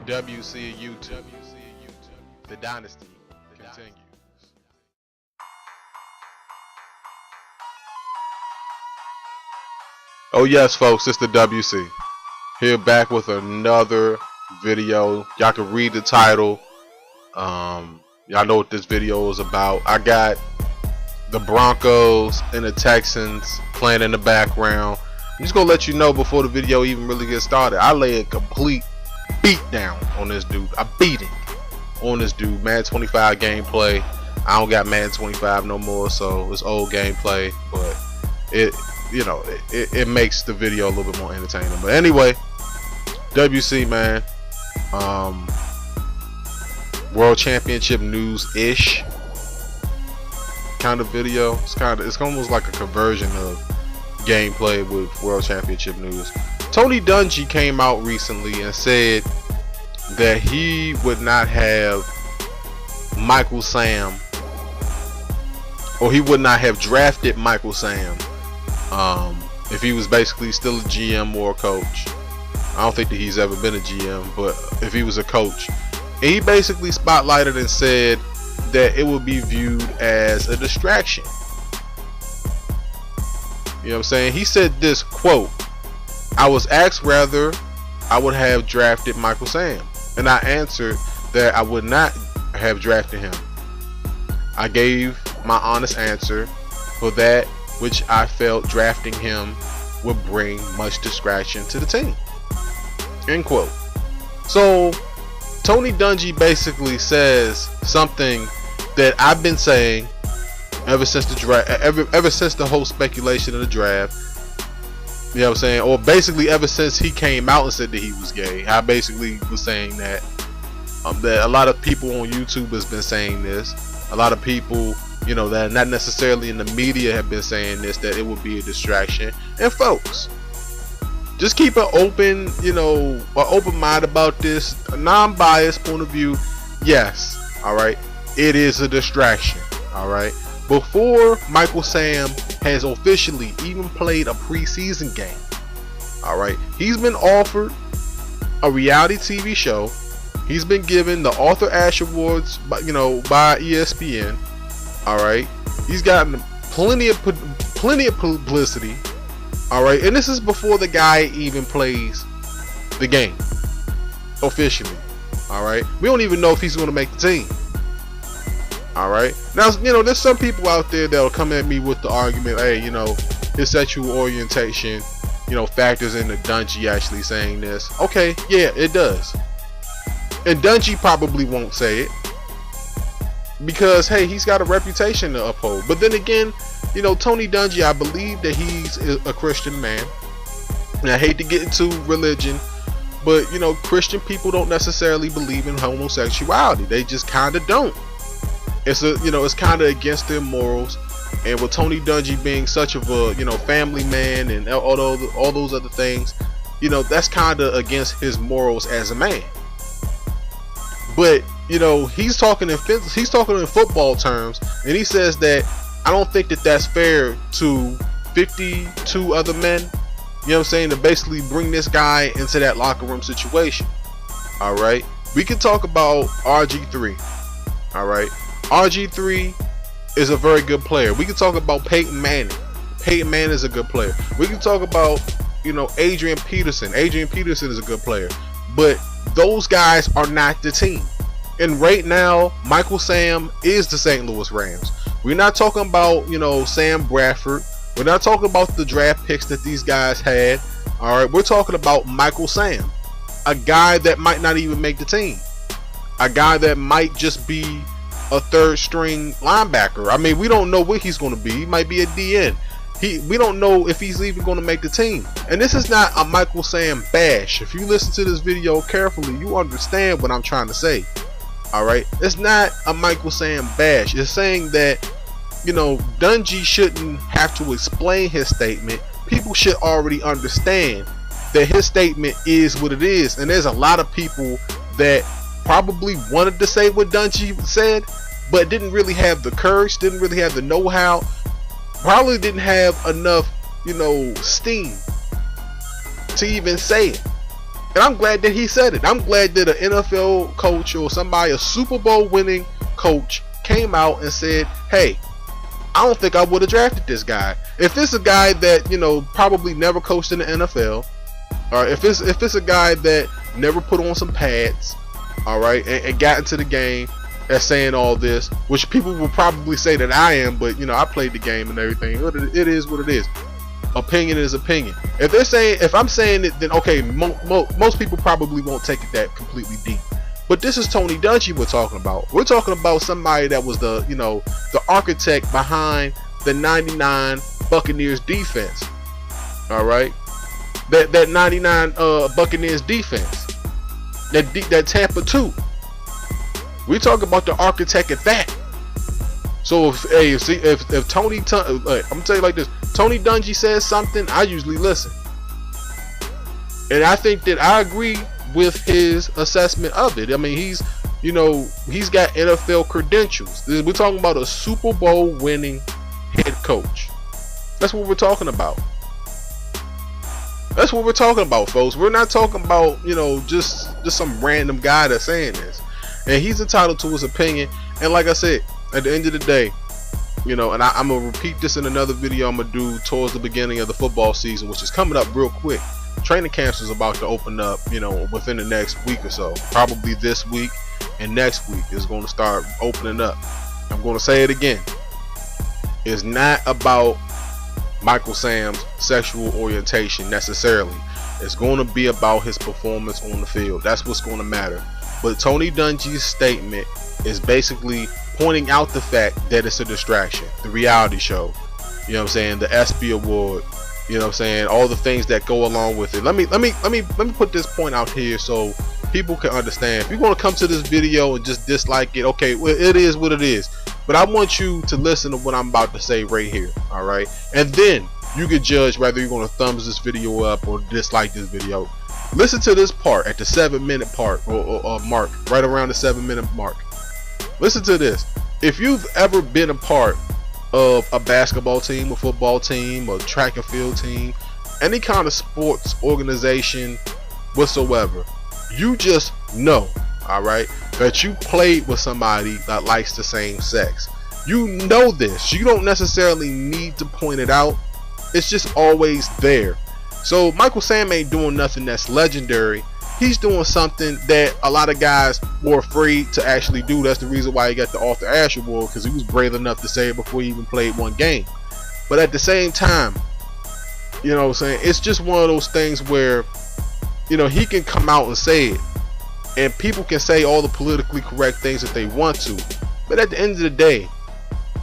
WC YouTube. The dynasty continues. Oh yes, folks, it's the WC. Here back with another video. Y'all can read the title. Y'all know what this video is about. I got the Broncos and the Texans playing in the background. I'm just gonna let you know before the video even really gets started. I lay a complete beat down on this dude. I beat it on this dude. Madden 25 gameplay. I don't got Madden 25 no more, so it's old gameplay, but it makes the video a little bit more entertaining. But anyway, WC, man, World Championship news-ish kind of video. It's almost like a conversion of gameplay with World Championship news. Tony Dungy came out recently and said that he would not have Micheal Sam, or he would not have drafted Micheal Sam if he was basically still a GM or a coach. I don't think that he's ever been a GM, but if he was a coach. And he basically spotlighted and said that it would be viewed as a distraction. You know what I'm saying? He said this, quote, "I was asked whether I would have drafted Micheal Sam, and I answered that I would not have drafted him. I gave my honest answer for that which I felt drafting him would bring much distraction to the team." End quote. So Tony Dungy basically says something that I've been saying ever since the draft, ever since the whole speculation of the draft. You know what I'm saying? Or basically ever since he came out and said that he was gay. I basically was saying that that a lot of people on YouTube has been saying this. A lot of people, you know, that not necessarily in the media have been saying this, that it would be a distraction. And folks, just keep an open, an open mind about this, a non-biased point of view. Yes, all right, it is a distraction. All right. Before Micheal Sam has officially even played a preseason game, all right, he's been offered a reality TV show. He's been given the Arthur Ashe Awards, by ESPN. All right, he's gotten plenty of publicity. All right, and this is before the guy even plays the game officially. All right, we don't even know if he's going to make the team. All right, now there's some people out there that'll come at me with the argument, hey, his sexual orientation, factors into Dungy actually saying this. Okay, yeah, it does, and Dungy probably won't say it because, hey, he's got a reputation to uphold. But then again, Tony Dungy, I believe that he's a Christian man, and I hate to get into religion, but Christian people don't necessarily believe in homosexuality. They just kind of don't. It's kind of against their morals, and with Tony Dungy being such of a family man and all those other things, that's kind of against his morals as a man. But he's talking in football terms, and he says that I don't think that that's fair to 52 other men. You know what I'm saying? To basically bring this guy into that locker room situation. All right, we can talk about RG3. All right. RG3 is a very good player. We can talk about Peyton Manning. Peyton Manning is a good player. We can talk about, Adrian Peterson. Adrian Peterson is a good player. But those guys are not the team. And right now, Micheal Sam is the St. Louis Rams. We're not talking about, Sam Bradford. We're not talking about the draft picks that these guys had. All right, we're talking about Micheal Sam, a guy that might not even make the team. A guy that might just be a third string linebacker. I mean, we don't know what he's going to be. He might be a DN. We don't know if he's even going to make the team. And this is not a Micheal Sam bash. If you listen to this video carefully, you understand what I'm trying to say. All right, it's not a Micheal Sam bash. It's saying that Dungy shouldn't have to explain his statement. People should already understand that his statement is what it is. And there's a lot of people that probably wanted to say what Dungy said, but didn't really have the courage, didn't really have the know-how, probably didn't have enough, steam to even say it. And I'm glad that he said it. I'm glad that an NFL coach or somebody, a Super Bowl winning coach, came out and said, hey, I don't think I would have drafted this guy. If it's a guy that, you know, probably never coached in the NFL, or if it's a guy that never put on some pads, all right, and got into the game, that's saying all this, which people will probably say that I am, but you know, I played the game and everything. It is what it is. Opinion is opinion. If they're saying, if I'm saying it, then okay, most people probably won't take it that completely deep. But this is Tony Dungy we're talking about. We're talking about somebody that was the, you know, the architect behind the '99 Buccaneers defense. All right, that '99 Buccaneers defense, that Tampa 2. We talk about the architect at that. So if Tony, I'm gonna tell you like this, Tony Dungy says something, I usually listen, and I think that I agree with his assessment of it. I mean, he's, you know, he's got NFL credentials. We're talking about a Super Bowl winning head coach. That's what we're talking about. That's what we're talking about, folks. We're not talking about, you know, just some random guy that's saying this. And he's entitled to his opinion. And like I said, at the end of the day, you know, and I'm going to repeat this in another video I'm going to do towards the beginning of the football season, which is coming up real quick. Training camps is about to open up, you know, within the next week or so. Probably this week and next week is going to start opening up. I'm going to say it again. It's not about Micheal Sam's sexual orientation necessarily. It's going to be about his performance on the field. That's what's going to matter. But Tony Dungy's statement is basically pointing out the fact that it's a distraction. The reality show, you know what I'm saying, the ESPY award, you know what I'm saying, all the things that go along with it. Let me put this point out here so people can understand. If you're going to come to this video and just dislike it, okay, well, it is what it is. But I want you to listen to what I'm about to say right here, all right? And then you can judge whether you're going to thumbs this video up or dislike this video. Listen to this part at the 7-minute part or mark, right around the 7-minute mark. Listen to this. If you've ever been a part of a basketball team, a football team, a track and field team, any kind of sports organization whatsoever, you just know, all right, that you played with somebody that likes the same sex. You know this. You don't necessarily need to point it out. It's just always there. So Micheal Sam ain't doing nothing that's legendary. He's doing something that a lot of guys were afraid to actually do. That's the reason why he got the Arthur Ashe Award, because he was brave enough to say it before he even played one game. But at the same time, you know what I'm saying, it's just one of those things where, you know, he can come out and say it, and people can say all the politically correct things that they want to. But at the end of the day,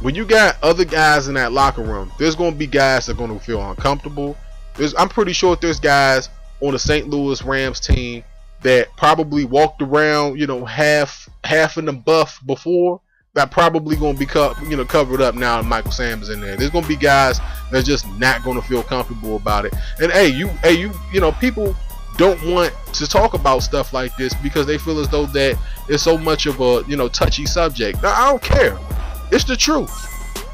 when you got other guys in that locker room, there's going to be guys that are going to feel uncomfortable. I'm pretty sure there's guys on the St. Louis Rams team that probably walked around, you know, half in the buff before, that probably going to be covered up now that Micheal Sam is in there. There's going to be guys that's just not going to feel comfortable about it. And you know, people don't want to talk about stuff like this because they feel as though that it's so much of a, you know, touchy subject. Now, I don't care. It's the truth.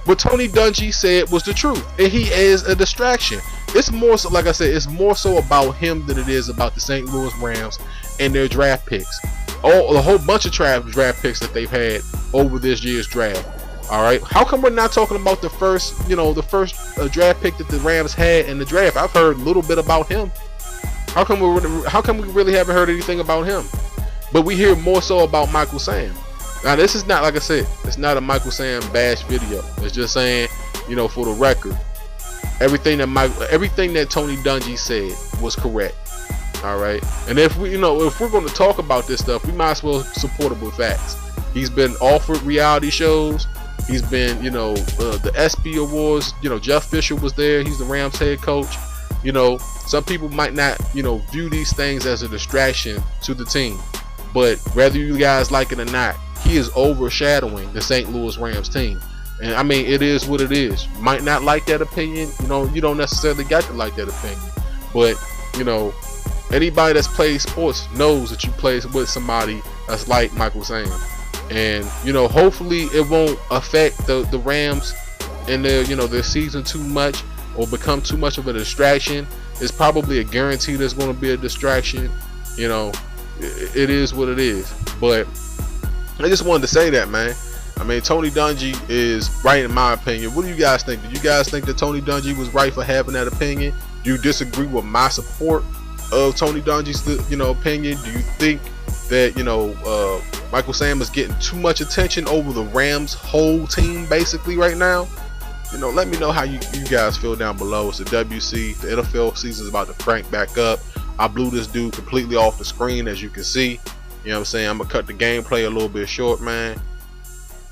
What Tony Dungy said was the truth, and he is a distraction. It's more so, like I said, it's more so about him than it is about the St. Louis Rams and their draft picks. A whole bunch of draft picks that they've had over this year's draft. All right, how come we're not talking about the first draft pick that the Rams had in the draft? I've heard a little bit about him. How come we really haven't heard anything about him? But we hear more so about Micheal Sam. Now, this is not, like I said, it's not a Micheal Sam bash video. It's just saying, you know, for the record, everything that Tony Dungy said was correct. All right, and if we're going to talk about this stuff, we might as well support it with facts. He's been offered reality shows. He's been, you know, the ESPY Awards. You know, Jeff Fisher was there. He's the Rams head coach. You know, some people might not, you know, view these things as a distraction to the team, but whether you guys like it or not, he is overshadowing the St. Louis Rams team. And I mean, it is what it is. You might not like that opinion. You know, you don't necessarily got to like that opinion. But, you know, anybody that's played sports knows that you play with somebody that's like Micheal Sam. And, you know, hopefully it won't affect the Rams and their season too much or become too much of a distraction. It's probably a guarantee there's going to be a distraction. You know, it is what it is. But I just wanted to say that, man. I mean, Tony Dungy is right in my opinion. What do you guys think? Do you guys think that Tony Dungy was right for having that opinion? Do you disagree with my support of Tony Dungy's, opinion? Do you think that, Micheal Sam is getting too much attention over the Rams' whole team basically right now? Let me know how you guys feel down below. It's the WC. The NFL season is about to crank back up. I blew this dude completely off the screen, as you can see. You know what I'm saying? I'm gonna cut the gameplay a little bit short, man.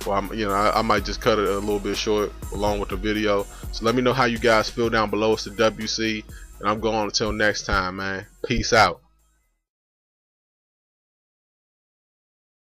Well, I might just cut it a little bit short along with the video. So let me know how you guys feel down below. It's the WC, and I'm going until next time, man. Peace out.